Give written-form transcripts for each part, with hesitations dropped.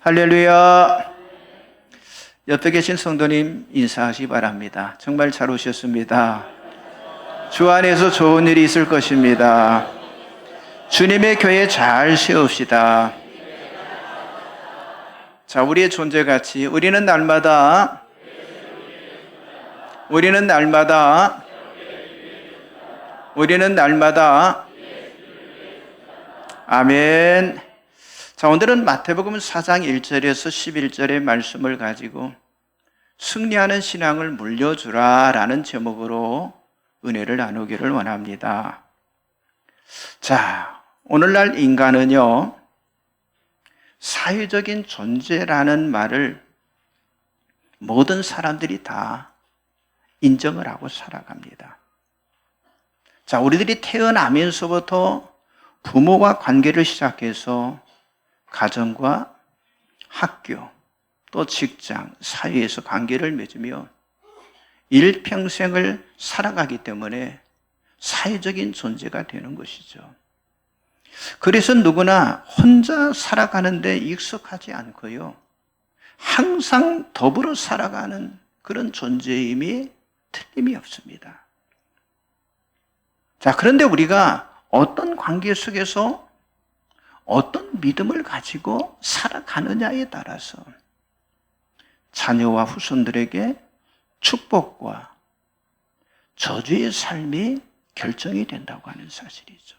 할렐루야. 옆에 계신 성도님 인사하시기 바랍니다. 정말 잘 오셨습니다. 주 안에서 좋은 일이 있을 것입니다. 주님의 교회 잘 세웁시다. 자, 우리의 존재 가치, 우리는 날마다 아멘. 자, 오늘은 마태복음 4장 1절에서 11절의 말씀을 가지고 승리하는 신앙을 물려주라 라는 제목으로 은혜를 나누기를 원합니다. 자, 오늘날 인간은요, 사회적인 존재라는 말을 모든 사람들이 다 인정을 하고 살아갑니다. 자, 우리들이 태어나면서부터 부모와 관계를 시작해서 가정과 학교, 또 직장, 사회에서 관계를 맺으며 일평생을 살아가기 때문에 사회적인 존재가 되는 것이죠. 그래서 누구나 혼자 살아가는데 익숙하지 않고요, 항상 더불어 살아가는 그런 존재임이 틀림이 없습니다. 자, 그런데 우리가 어떤 관계 속에서 어떤 믿음을 가지고 살아가느냐에 따라서 자녀와 후손들에게 축복과 저주의 삶이 결정이 된다고 하는 사실이죠.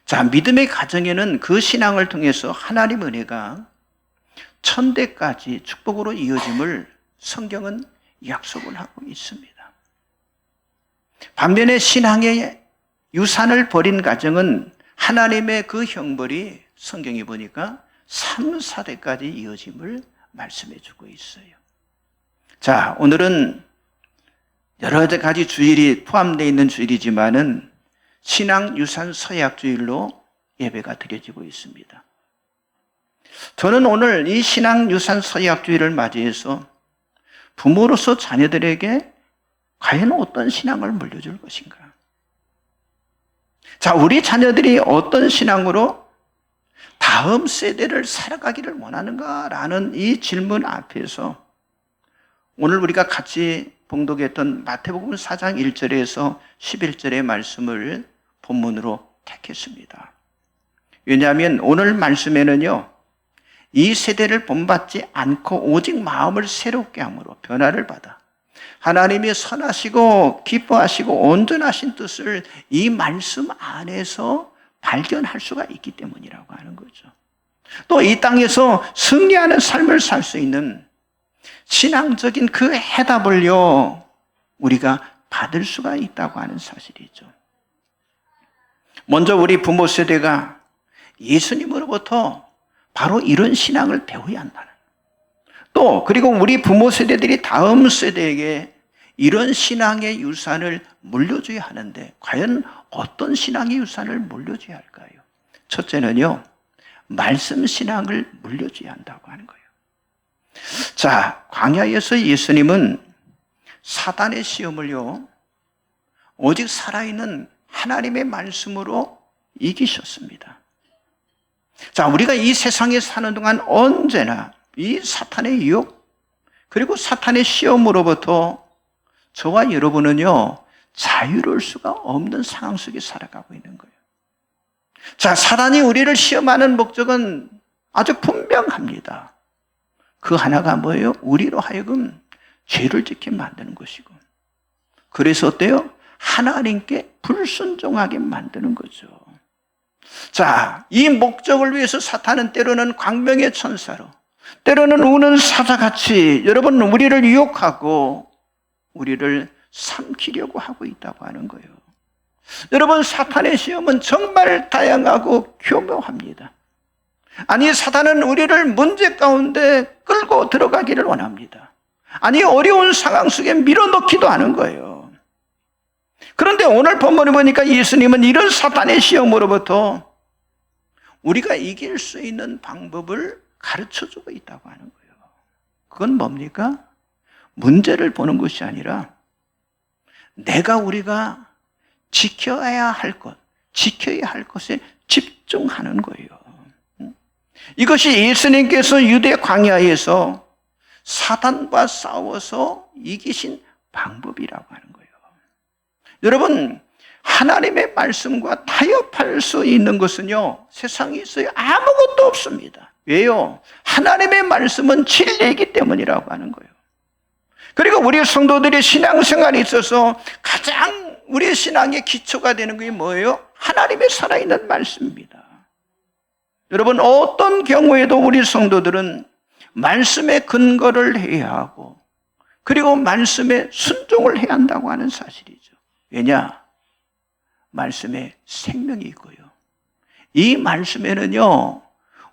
자, 믿음의 가정에는 그 신앙을 통해서 하나님 은혜가 천대까지 축복으로 이어짐을 성경은 약속을 하고 있습니다. 반면에 신앙의 유산을 버린 가정은 하나님의 그 형벌이 성경에 보니까 3, 4대까지 이어짐을 말씀해 주고 있어요. 자, 오늘은 여러 가지 주일이 포함되어 있는 주일이지만은 신앙 유산 서약 주일로 예배가 드려지고 있습니다. 저는 오늘 이 신앙 유산 서약 주일을 맞이해서 부모로서 자녀들에게 과연 어떤 신앙을 물려줄 것인가? 자, 우리 자녀들이 어떤 신앙으로 다음 세대를 살아가기를 원하는가라는 이 질문 앞에서 오늘 우리가 같이 봉독했던 마태복음 4장 1절에서 11절의 말씀을 본문으로 택했습니다. 왜냐하면 오늘 말씀에는요, 이 세대를 본받지 않고 오직 마음을 새롭게 함으로 변화를 받아 하나님이 선하시고 기뻐하시고 온전하신 뜻을 이 말씀 안에서 발견할 수가 있기 때문이라고 하는 거죠. 또 이 땅에서 승리하는 삶을 살 수 있는 신앙적인 그 해답을요, 우리가 받을 수가 있다고 하는 사실이죠. 먼저 우리 부모 세대가 예수님으로부터 바로 이런 신앙을 배워야 한다는, 또 그리고 우리 부모 세대들이 다음 세대에게 이런 신앙의 유산을 물려줘야 하는데 과연 어떤 신앙의 유산을 물려줘야 할까요? 첫째는요, 말씀 신앙을 물려줘야 한다고 하는 거예요. 자, 광야에서 예수님은 사단의 시험을요, 오직 살아있는 하나님의 말씀으로 이기셨습니다. 자, 우리가 이 세상에 사는 동안 언제나 이 사탄의 유혹, 그리고 사탄의 시험으로부터 저와 여러분은요, 자유로울 수가 없는 상황 속에 살아가고 있는 거예요. 자, 사단이 우리를 시험하는 목적은 아주 분명합니다. 그 하나가 뭐예요? 우리로 하여금 죄를 짓게 만드는 것이고, 그래서 어때요? 하나님께 불순종하게 만드는 거죠. 자, 이 목적을 위해서 사탄은 때로는 광명의 천사로, 때로는 우는 사자같이 여러분 우리를 유혹하고 우리를 삼키려고 하고 있다고 하는 거예요. 여러분, 사탄의 시험은 정말 다양하고 교묘합니다. 아니, 사탄은 우리를 문제 가운데 끌고 들어가기를 원합니다. 아니, 어려운 상황 속에 밀어넣기도 하는 거예요. 그런데 오늘 본문을 보니까 예수님은 이런 사탄의 시험으로부터 우리가 이길 수 있는 방법을 가르쳐주고 있다고 하는 거예요. 그건 뭡니까? 문제를 보는 것이 아니라 우리가 지켜야 할 것, 지켜야 할 것에 집중하는 거예요. 이것이 예수님께서 유대 광야에서 사단과 싸워서 이기신 방법이라고 하는 거예요. 여러분, 하나님의 말씀과 타협할 수 있는 것은요, 세상에 있어요 아무것도 없습니다. 왜요? 하나님의 말씀은 진리이기 때문이라고 하는 거예요. 그리고 우리 성도들이 신앙생활에 있어서 가장 우리의 신앙의 기초가 되는 게 뭐예요? 하나님의 살아있는 말씀입니다. 여러분, 어떤 경우에도 우리 성도들은 말씀에 근거를 해야 하고, 그리고 말씀에 순종을 해야 한다고 하는 사실이죠. 왜냐? 말씀에 생명이 있고요. 이 말씀에는요,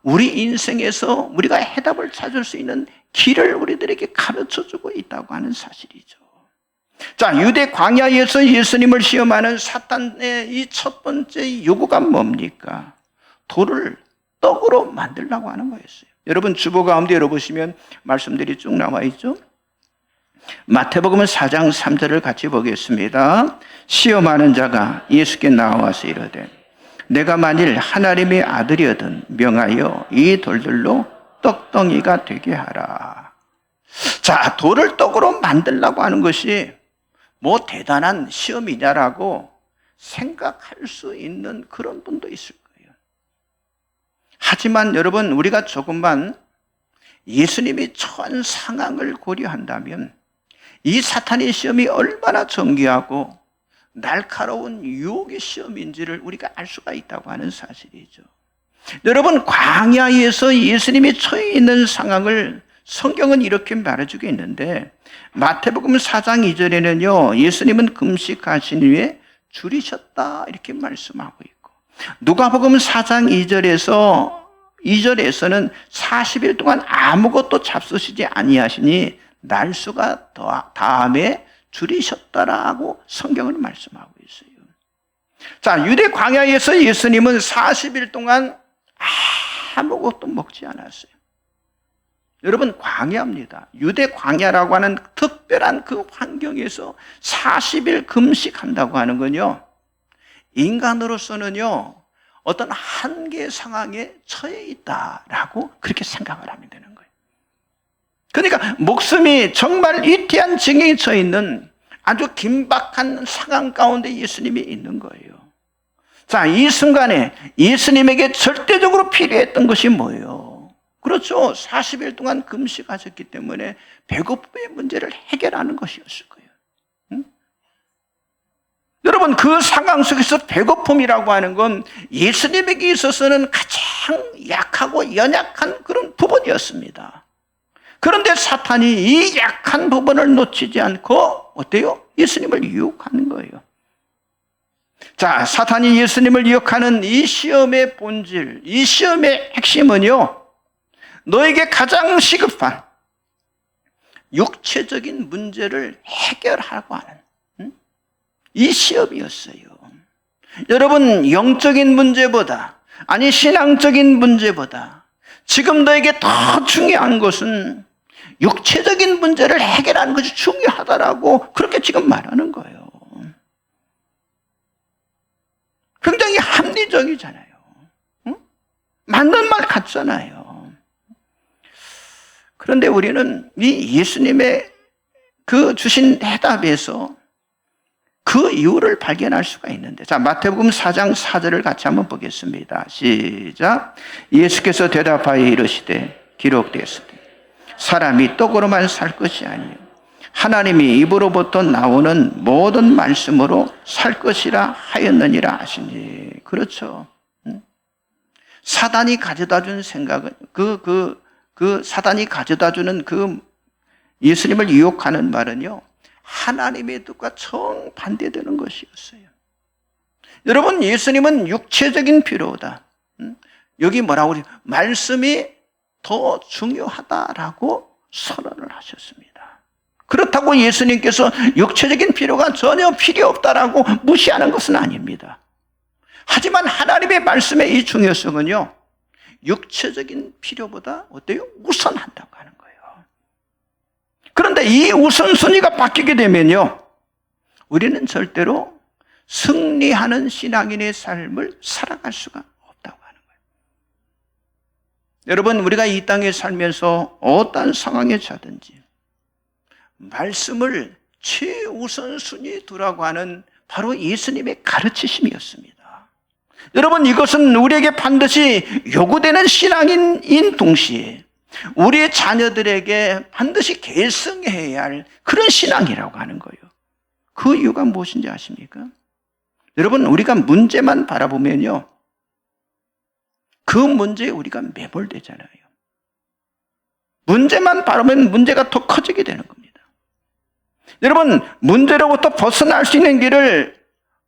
우리 인생에서 우리가 해답을 찾을 수 있는 길을 우리들에게 가르쳐주고 있다고 하는 사실이죠. 자, 유대 광야에서 예수님을 시험하는 사탄의 이 첫 번째 요구가 뭡니까? 돌을 떡으로 만들려고 하는 거였어요. 여러분, 주보 가운데 열어보시면 말씀들이 쭉 나와 있죠. 마태복음 4장 3절을 같이 보겠습니다. 시험하는 자가 예수께 나와서 이르되 내가 만일 하나님의 아들이거든 명하여 이 돌들로 떡덩이가 되게 하라. 자, 돌을 떡으로 만들려고 하는 것이 뭐 대단한 시험이냐라고 생각할 수 있는 그런 분도 있을 거예요. 하지만 여러분, 우리가 조금만 예수님이 처한 상황을 고려한다면 이 사탄의 시험이 얼마나 정교하고 날카로운 유혹의 시험인지를 우리가 알 수가 있다고 하는 사실이죠. 여러분, 광야에서 예수님이 처해 있는 상황을 성경은 이렇게 말해주고 있는데, 마태복음 4장 2절에는요 예수님은 금식하신 후에 줄이셨다 이렇게 말씀하고 있고, 누가복음 4장 2절에서는 40일 동안 아무것도 잡수시지 아니하시니 날수가 다음에 줄이셨다라고 성경을 말씀하고 있어요. 자, 유대 광야에서 예수님은 40일 동안 아무것도 먹지 않았어요. 여러분, 광야입니다. 유대 광야라고 하는 특별한 그 환경에서 40일 금식한다고 하는 건요, 인간으로서는요 어떤 한계 상황에 처해 있다라고 그렇게 생각을 하면 되는 거예요. 그러니까 목숨이 정말 위태한 징에 처해 있는 아주 긴박한 상황 가운데 예수님이 있는 거예요. 자, 이 순간에 예수님에게 절대적으로 필요했던 것이 뭐예요? 그렇죠. 40일 동안 금식하셨기 때문에 배고픔의 문제를 해결하는 것이었을 거예요. 응? 여러분, 그 상황 속에서 배고픔이라고 하는 건 예수님에게 있어서는 가장 약하고 연약한 그런 부분이었습니다. 그런데 사탄이 이 약한 부분을 놓치지 않고 어때요? 예수님을 유혹하는 거예요. 자, 사탄이 예수님을 유혹하는 이 시험의 본질, 이 시험의 핵심은요, 너에게 가장 시급한 육체적인 문제를 해결하고 하는 이 시험이었어요. 여러분, 영적인 문제보다, 아니 신앙적인 문제보다 지금 너에게 더 중요한 것은 육체적인 문제를 해결하는 것이 중요하다라고 그렇게 지금 말하는 거예요. 굉장히 합리적이잖아요. 응? 맞는 말 같잖아요. 그런데 우리는 이 예수님의 그 주신 해답에서 그 이유를 발견할 수가 있는데, 자, 마태복음 4장 4절을 같이 한번 보겠습니다. 시작. 예수께서 대답하여 이르시되 기록되었으되 사람이 떡으로만 살 것이 아니요 하나님이 입으로부터 나오는 모든 말씀으로 살 것이라 하였느니라 하시니. 그렇죠. 사단이 가져다 준 생각은 사단이 가져다 주는 그 예수님을 유혹하는 말은요, 하나님의 뜻과 정반대되는 것이었어요. 여러분, 예수님은 육체적인 필요다. 여기 뭐라고 그래요? 말씀이 더 중요하다라고 선언을 하셨습니다. 그렇다고 예수님께서 육체적인 필요가 전혀 필요 없다라고 무시하는 것은 아닙니다. 하지만 하나님의 말씀의 이 중요성은요, 육체적인 필요보다 어때요? 우선한다고 하는 거예요. 그런데 이 우선순위가 바뀌게 되면요, 우리는 절대로 승리하는 신앙인의 삶을 살아갈 수가 없다고 하는 거예요. 여러분, 우리가 이 땅에 살면서 어떠한 상황에 처하든지 말씀을 최우선순위 두라고 하는 바로 예수님의 가르치심이었습니다. 여러분, 이것은 우리에게 반드시 요구되는 신앙인 동시에 우리의 자녀들에게 반드시 계승해야 할 그런 신앙이라고 하는 거예요. 그 이유가 무엇인지 아십니까? 여러분, 우리가 문제만 바라보면요, 그 문제에 우리가 매몰되잖아요. 문제만 바라보면 문제가 더 커지게 되는 겁니다. 여러분, 문제로부터 벗어날 수 있는 길을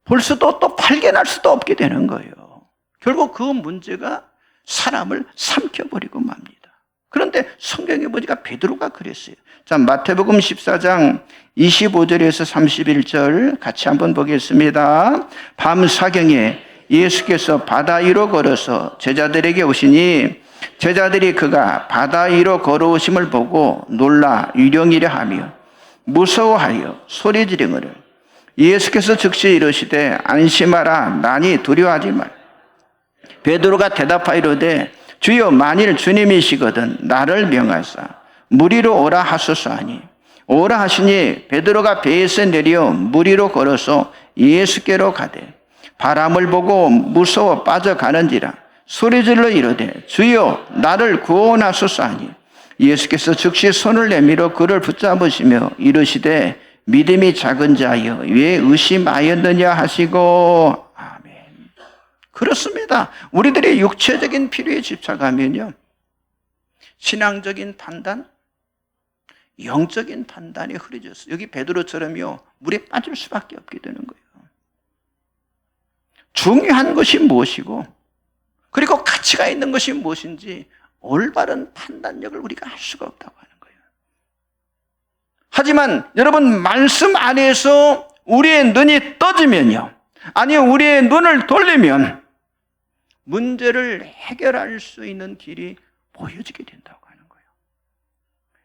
볼 수도 또 발견할 수도 없게 되는 거예요. 결국 그 문제가 사람을 삼켜버리고 맙니다. 그런데 성경에 보니까 베드로가 그랬어요. 자, 마태복음 14장 25절에서 31절 같이 한번 보겠습니다. 밤 사경에 예수께서 바다 위로 걸어서 제자들에게 오시니 제자들이 그가 바다 위로 걸어오심을 보고 놀라 유령이려 하며 무서워하여 소리 지르거늘 예수께서 즉시 이르시되 안심하라 나니 두려워하지 말. 베드로가 대답하이로되 주여 만일 주님이시거든 나를 명하사 물 위로 오라 하소서 하니 오라 하시니 베드로가 배에서 내려 물 위로 걸어서 예수께로 가되 바람을 보고 무서워 빠져가는지라 소리질러 이르되 주여 나를 구원하소서 하니 예수께서 즉시 손을 내밀어 그를 붙잡으시며 이르시되 믿음이 작은 자여 왜 의심하였느냐 하시고 아멘. 그렇습니다. 우리들의 육체적인 필요에 집착하면요, 신앙적인 판단, 영적인 판단이 흐려졌어요. 여기 베드로처럼요 물에 빠질 수밖에 없게 되는 거예요. 중요한 것이 무엇이고 그리고 가치가 있는 것이 무엇인지 올바른 판단력을 우리가 할 수가 없다고 하는 거예요. 하지만 여러분, 말씀 안에서 우리의 눈이 떠지면요, 아니 우리의 눈을 돌리면 문제를 해결할 수 있는 길이 보여지게 된다고 하는 거예요.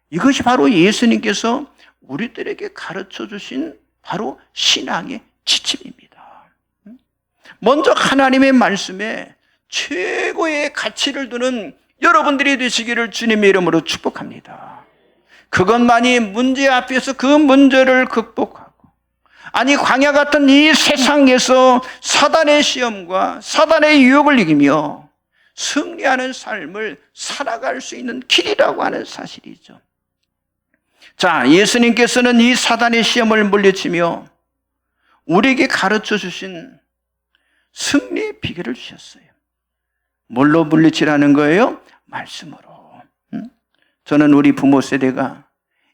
이것이 바로 예수님께서 우리들에게 가르쳐 주신 바로 신앙의 지침입니다. 먼저 하나님의 말씀에 최고의 가치를 두는 여러분들이 되시기를 주님의 이름으로 축복합니다. 그것만이 문제 앞에서 그 문제를 극복하고, 아니 광야 같은 이 세상에서 사단의 시험과 사단의 유혹을 이기며 승리하는 삶을 살아갈 수 있는 길이라고 하는 사실이죠. 자, 예수님께서는 이 사단의 시험을 물리치며 우리에게 가르쳐 주신 승리의 비결을 주셨어요. 뭘로 물리치라는 거예요? 말씀으로. 저는 우리 부모 세대가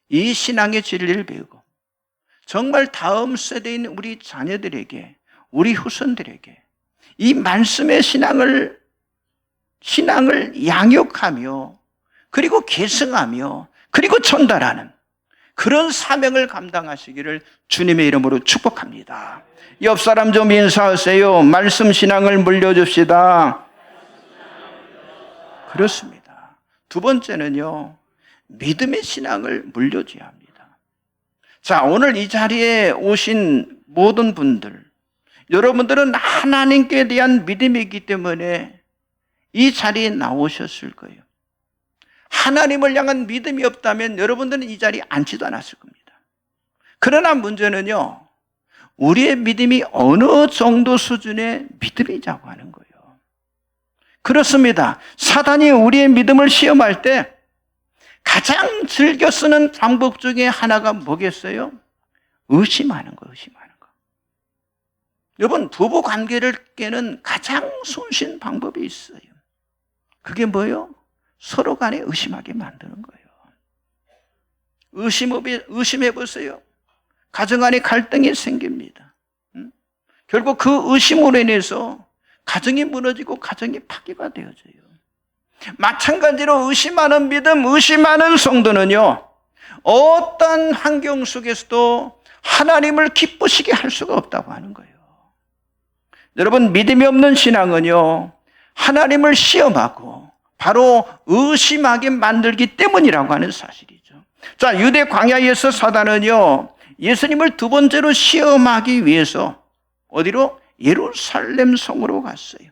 이 신앙의 진리를 배우고 정말 다음 세대인 우리 자녀들에게, 우리 후손들에게 이 말씀의 신앙을 양육하며 그리고 계승하며 그리고 전달하는 그런 사명을 감당하시기를 주님의 이름으로 축복합니다. 옆 사람 좀 인사하세요. 말씀 신앙을 물려줍시다. 그렇습니다. 두 번째는요, 믿음의 신앙을 물려줘야 합니다. 자, 오늘 이 자리에 오신 모든 분들, 여러분들은 하나님께 대한 믿음이 있기 때문에 이 자리에 나오셨을 거예요. 하나님을 향한 믿음이 없다면 여러분들은 이 자리에 앉지도 않았을 겁니다. 그러나 문제는요, 우리의 믿음이 어느 정도 수준의 믿음이자고 하는 거예요. 그렇습니다. 사단이 우리의 믿음을 시험할 때 가장 즐겨 쓰는 방법 중에 하나가 뭐겠어요? 의심하는 거, 의심하는 거. 여러분, 부부 관계를 깨는 가장 손쉬운 방법이 있어요. 그게 뭐예요? 서로 간에 의심하게 만드는 거예요. 의심해 보세요. 가정 안에 갈등이 생깁니다. 결국 그 의심으로 인해서 가정이 무너지고 가정이 파괴가 되어져요. 마찬가지로 의심하는 믿음, 의심하는 성도는요, 어떤 환경 속에서도 하나님을 기쁘시게 할 수가 없다고 하는 거예요. 여러분, 믿음이 없는 신앙은요, 하나님을 시험하고 바로 의심하게 만들기 때문이라고 하는 사실이죠. 자, 유대 광야에서 사단은요, 예수님을 두 번째로 시험하기 위해서 어디로? 예루살렘 성으로 갔어요.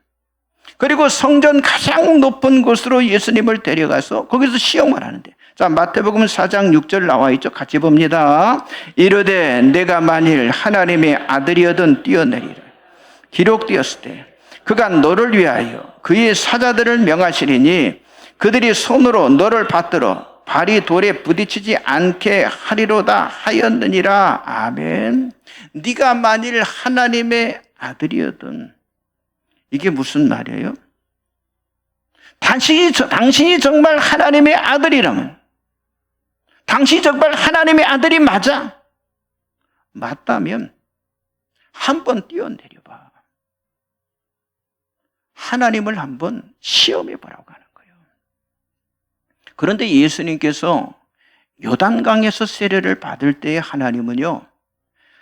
그리고 성전 가장 높은 곳으로 예수님을 데려가서 거기서 시험을 하는데, 자, 마태복음 4장 6절 나와 있죠. 같이 봅니다. 이르되 내가 만일 하나님의 아들이어든 뛰어내리라. 기록되었을 때 그가 너를 위하여 그의 사자들을 명하시리니 그들이 손으로 너를 받들어 발이 돌에 부딪히지 않게 하리로다 하였느니라. 아멘. 네가 만일 하나님의 아들이어든, 이게 무슨 말이에요? 당신이 정말 하나님의 아들이라면, 당신이 정말 하나님의 아들이 맞다면 한번 뛰어내려봐. 하나님을 한번 시험해보라고 하는 거예요. 그런데 예수님께서 요단강에서 세례를 받을 때의 하나님은요,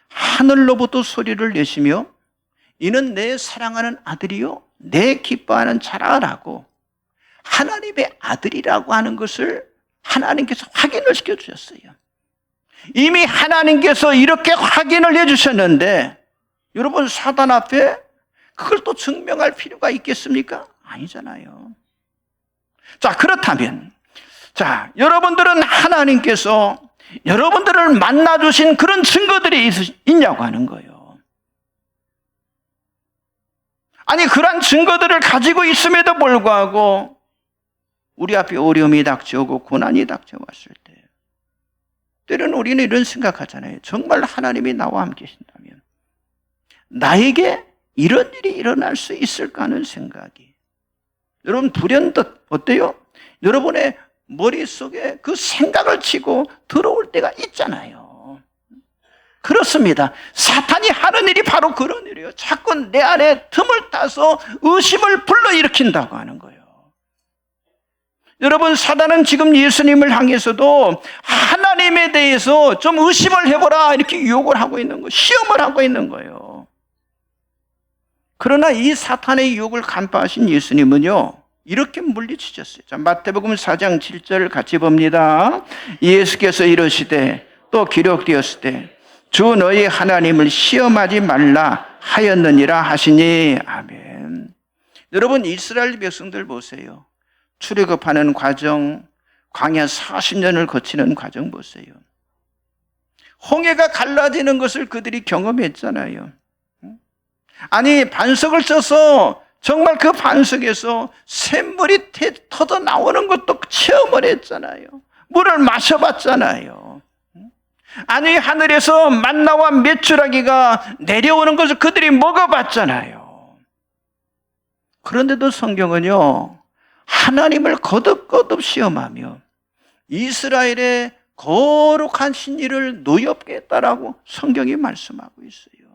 하늘로부터 소리를 내시며 이는 내 사랑하는 아들이요 내 기뻐하는 자라라고 하나님의 아들이라고 하는 것을 하나님께서 확인을 시켜주셨어요. 이미 하나님께서 이렇게 확인을 해주셨는데 여러분, 사단 앞에 그걸 또 증명할 필요가 있겠습니까? 아니잖아요. 자, 그렇다면, 자, 여러분들은 하나님께서 여러분들을 만나주신 그런 증거들이 있냐고 하는 거예요. 아니, 그런 증거들을 가지고 있음에도 불구하고 우리 앞에 어려움이 닥쳐오고 고난이 닥쳐왔을 때 때로는 우리는 이런 생각하잖아요. 정말 하나님이 나와 함께 계신다면 나에게 이런 일이 일어날 수 있을까 하는 생각이, 여러분, 불현듯 어때요? 여러분의 머릿속에 그 생각을 치고 들어올 때가 있잖아요. 그렇습니다. 사탄이 하는 일이 바로 그런 일이에요. 자꾸 내 안에 틈을 따서 의심을 불러일으킨다고 하는 거예요. 여러분, 사단은 지금 예수님을 향해서도 하나님에 대해서 좀 의심을 해보라 이렇게 유혹을 하고 있는 거예요. 시험을 하고 있는 거예요. 그러나 이 사탄의 유혹을 간파하신 예수님은요, 이렇게 물리치셨어요. 자, 마태복음 4장 7절 같이 봅니다. 예수께서 이르시되 또 기록되었을 때 주 너희 하나님을 시험하지 말라 하였느니라 하시니. 아멘. 여러분, 이스라엘 백성들 보세요. 출애굽하는 과정, 광야 40년을 거치는 과정 보세요. 홍해가 갈라지는 것을 그들이 경험했잖아요. 아니, 반석을 써서 정말 그 반석에서 샘물이 터져 나오는 것도 체험을 했잖아요. 물을 마셔봤잖아요. 아니, 하늘에서 만나와 메추라기가 내려오는 것을 그들이 먹어봤잖아요. 그런데도 성경은요, 하나님을 거듭거듭 시험하며 이스라엘의 거룩한 신의를 노엽게 했다라고 성경이 말씀하고 있어요.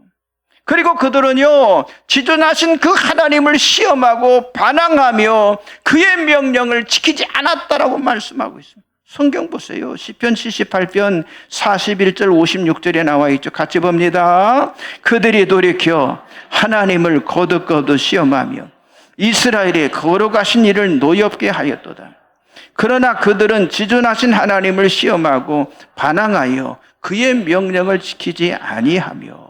그리고 그들은요, 지존하신 그 하나님을 시험하고 반항하며 그의 명령을 지키지 않았다라고 말씀하고 있습니다. 성경 보세요. 시편 78편 41절 56절에 나와 있죠. 같이 봅니다. 그들이 돌이켜 하나님을 거듭거듭 시험하며 이스라엘의 거룩하신 일을 노엽게 하였도다. 그러나 그들은 지존하신 하나님을 시험하고 반항하여 그의 명령을 지키지 아니하며.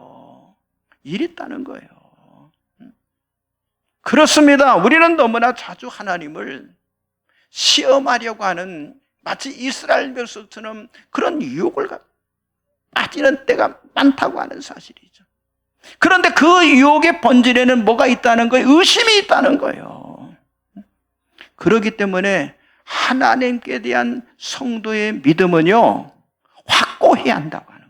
이랬다는 거예요. 그렇습니다. 우리는 너무나 자주 하나님을 시험하려고 하는, 마치 이스라엘 백성처럼 그런 유혹을 빠지는 때가 많다고 하는 사실이죠. 그런데 그 유혹의 본질에는 뭐가 있다는 거예요? 의심이 있다는 거예요. 그렇기 때문에 하나님께 대한 성도의 믿음은요, 확고해야 한다고 하는 거예요.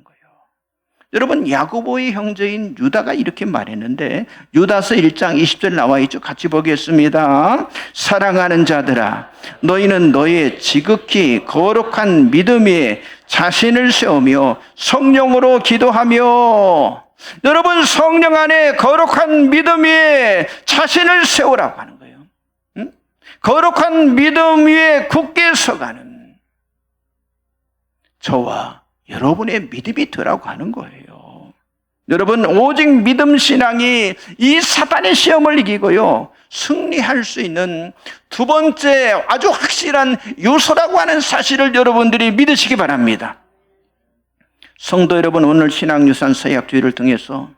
여러분, 야고보의 형제인 유다가 이렇게 말했는데, 유다서 1장 20절 나와 있죠. 같이 보겠습니다. 사랑하는 자들아, 너희는 너의 지극히 거룩한 믿음 위에 자신을 세우며 성령으로 기도하며. 여러분, 성령 안에 거룩한 믿음 위에 자신을 세우라고 하는 거예요. 거룩한 믿음 위에 굳게 서가는 저와 여러분의 믿음이 되라고 하는 거예요. 여러분, 오직 믿음 신앙이 이 사탄의 시험을 이기고요, 승리할 수 있는 두 번째 아주 확실한 요소라고 하는 사실을 여러분들이 믿으시기 바랍니다. 성도 여러분, 오늘 신앙유산 서약주의를 통해서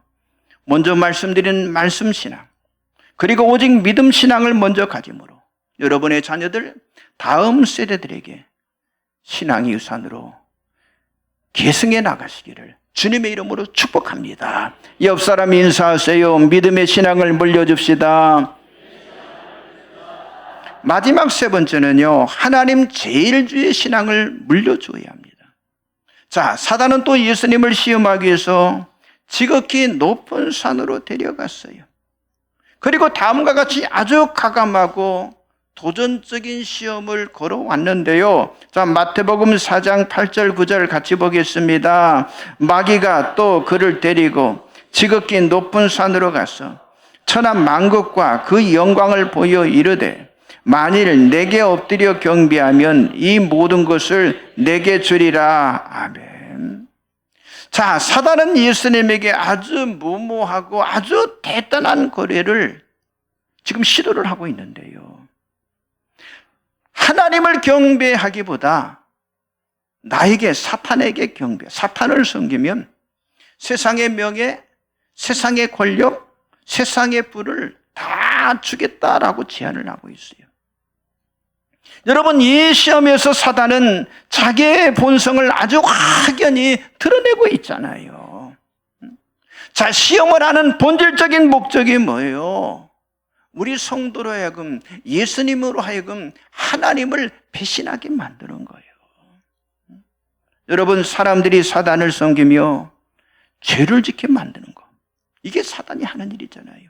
먼저 말씀드린 말씀신앙, 그리고 오직 믿음 신앙을 먼저 가짐으로 여러분의 자녀들, 다음 세대들에게 신앙의 유산으로 계승해 나가시기를 주님의 이름으로 축복합니다. 옆 사람 인사하세요. 믿음의 신앙을 물려줍시다. 마지막 세 번째는요, 하나님 제일주의 신앙을 물려주어야 합니다. 자, 사단은 또 예수님을 시험하기 위해서 지극히 높은 산으로 데려갔어요. 그리고 다음과 같이 아주 가감하고 도전적인 시험을 걸어왔는데요. 자, 마태복음 4장 8절 9절 같이 보겠습니다. 마귀가 또 그를 데리고 지극히 높은 산으로 가서 천한 만국과 그 영광을 보여 이르되 만일 내게 엎드려 경배하면 이 모든 것을 내게 주리라. 아멘. 자, 사단은 예수님에게 아주 무모하고 아주 대단한 거래를 지금 시도를 하고 있는데요. 하나님을 경배하기보다 나에게, 사탄에게 경배, 사탄을 섬기면 세상의 명예, 세상의 권력, 세상의 부를 다 주겠다라고 제안을 하고 있어요. 여러분, 이 시험에서 사단은 자기의 본성을 아주 확연히 드러내고 있잖아요. 자, 시험을 하는 본질적인 목적이 뭐예요? 우리 성도로 하여금, 예수님으로 하여금 하나님을 배신하게 만드는 거예요. 여러분, 사람들이 사단을 섬기며 죄를 짓게 만드는 거, 이게 사단이 하는 일이잖아요.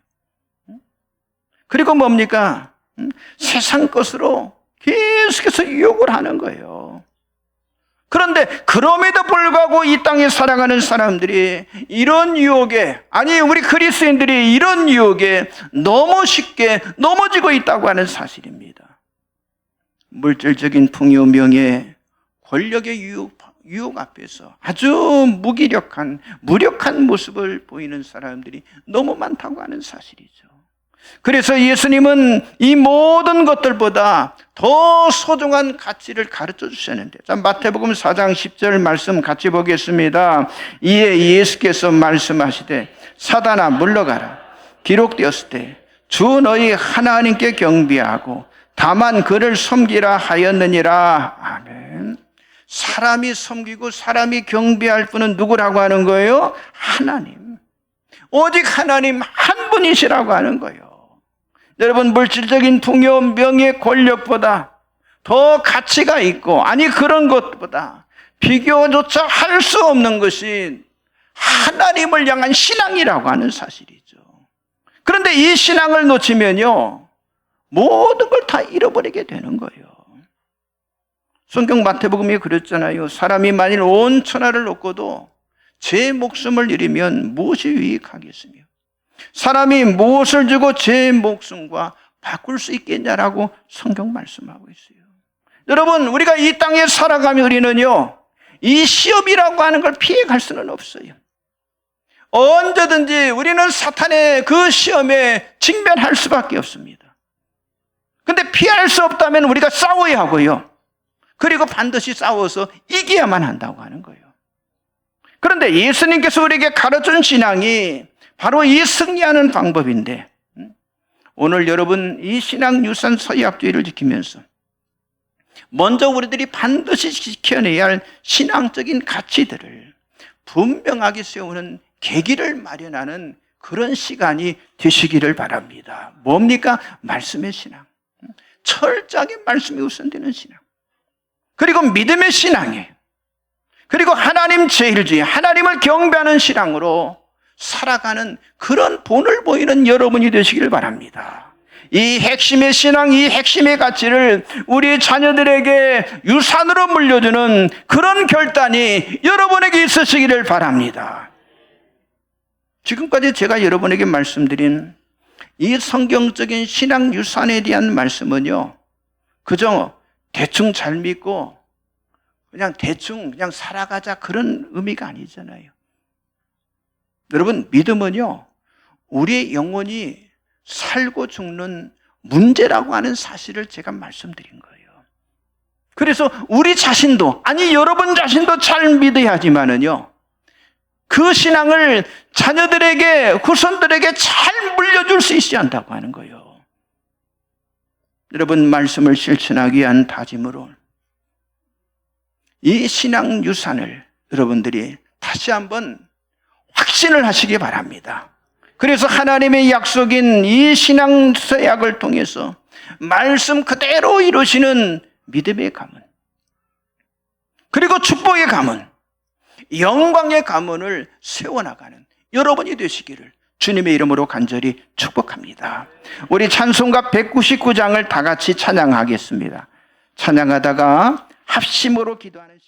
그리고 뭡니까? 세상 것으로 계속해서 유혹을 하는 거예요. 그런데 그럼에도 불구하고 이 땅에 살아가는 사람들이 이런 유혹에, 아니 우리 그리스도인들이 이런 유혹에 너무 쉽게 넘어지고 있다고 하는 사실입니다. 물질적인 풍요, 명예, 권력의 유혹 앞에서 아주 무력한 모습을 보이는 사람들이 너무 많다고 하는 사실이죠. 그래서 예수님은 이 모든 것들보다 더 소중한 가치를 가르쳐 주셨는데, 자, 마태복음 4장 10절 말씀 같이 보겠습니다. 이에 예수께서 말씀하시되 사단아 물러가라. 기록되었을 때 주 너희 하나님께 경배하고 다만 그를 섬기라 하였느니라. 아멘. 사람이 섬기고 사람이 경배할 분은 누구라고 하는 거예요? 하나님. 오직 하나님 한 분이시라고 하는 거예요. 여러분, 물질적인 풍요, 명예, 권력보다 더 가치가 있고, 아니 그런 것보다 비교조차 할 수 없는 것이 하나님을 향한 신앙이라고 하는 사실이죠. 그런데 이 신앙을 놓치면요, 모든 걸 다 잃어버리게 되는 거예요. 성경 마태복음에 그랬잖아요. 사람이 만일 온 천하를 얻고도 제 목숨을 잃으면 무엇이 유익하겠으며 사람이 무엇을 주고 제 목숨과 바꿀 수 있겠냐라고 성경 말씀하고 있어요. 여러분, 우리가 이 땅에 살아가면 우리는요, 이 시험이라고 하는 걸 피해갈 수는 없어요. 언제든지 우리는 사탄의 그 시험에 직면할 수밖에 없습니다. 근데 피할 수 없다면 우리가 싸워야 하고요. 그리고 반드시 싸워서 이겨야만 한다고 하는 거예요. 그런데 예수님께서 우리에게 가르쳐준 신앙이 바로 이 승리하는 방법인데, 오늘 여러분 이 신앙 유산 서약주의를 지키면서 먼저 우리들이 반드시 지켜내야 할 신앙적인 가치들을 분명하게 세우는 계기를 마련하는 그런 시간이 되시기를 바랍니다. 뭡니까? 말씀의 신앙. 철저하게 말씀이 우선되는 신앙. 그리고 믿음의 신앙이에요. 그리고 하나님 제일주의, 하나님을 경배하는 신앙으로 살아가는 그런 본을 보이는 여러분이 되시길 바랍니다. 이 핵심의 신앙, 이 핵심의 가치를 우리 자녀들에게 유산으로 물려주는 그런 결단이 여러분에게 있으시기를 바랍니다. 지금까지 제가 여러분에게 말씀드린 이 성경적인 신앙 유산에 대한 말씀은요, 그저 대충 잘 믿고 그냥 대충 그냥 살아가자 그런 의미가 아니잖아요. 여러분, 믿음은요, 우리의 영혼이 살고 죽는 문제라고 하는 사실을 제가 말씀드린 거예요. 그래서 우리 자신도, 아니 여러분 자신도 잘 믿어야 하지만은요, 그 신앙을 자녀들에게, 후손들에게 잘 물려줄 수 있지 않다고 하는 거예요. 여러분, 말씀을 실천하기 위한 다짐으로 이 신앙 유산을 여러분들이 다시 한번 확신을 하시기 바랍니다. 그래서 하나님의 약속인 이 신앙 서약을 통해서 말씀 그대로 이루시는 믿음의 가문, 그리고 축복의 가문, 영광의 가문을 세워나가는 여러분이 되시기를 주님의 이름으로 간절히 축복합니다. 우리 찬송가 199장을 다 같이 찬양하겠습니다. 찬양하다가 합심으로 기도하는